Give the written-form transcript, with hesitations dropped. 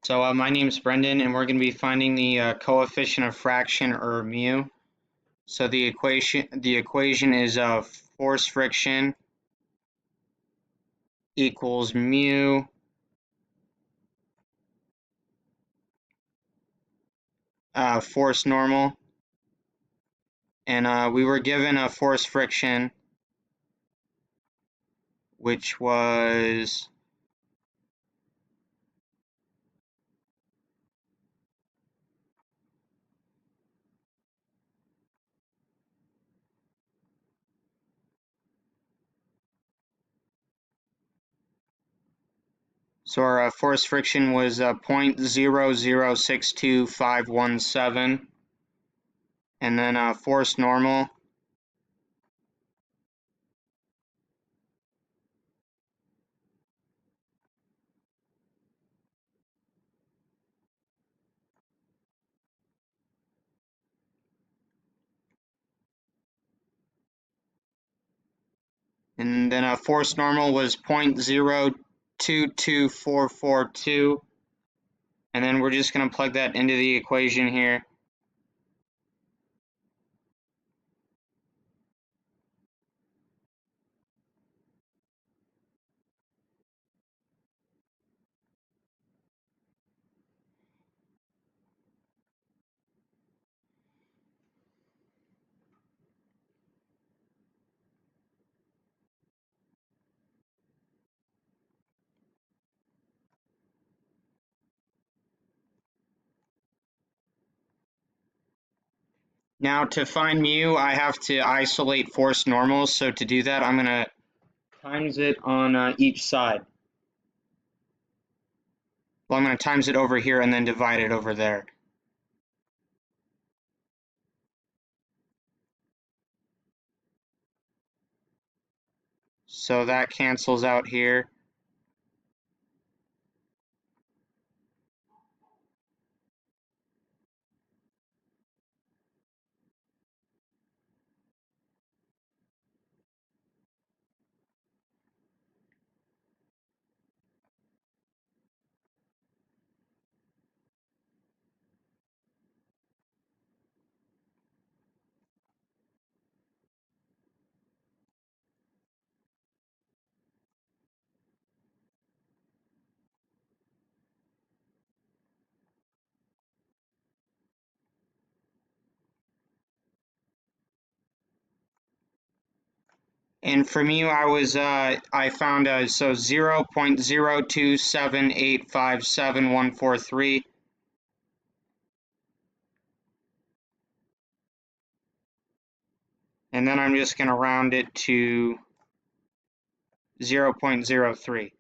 So my name is Brendan, and we're going to be finding the coefficient of fraction, or mu. So the equation is force friction equals mu force normal, and we were given a force friction, which was our force friction was 0.0062517, and then force normal and then force normal was 0.022442, and then we're just going to plug that into the equation here. Now to find mu, I have to isolate force normals, so to do that I'm going to times it on each side. Well, I'm going to times it over here and then divide it over there. So that cancels out here. And for mu, I found so 0.027857143. And then I'm just going to round it to 0.03.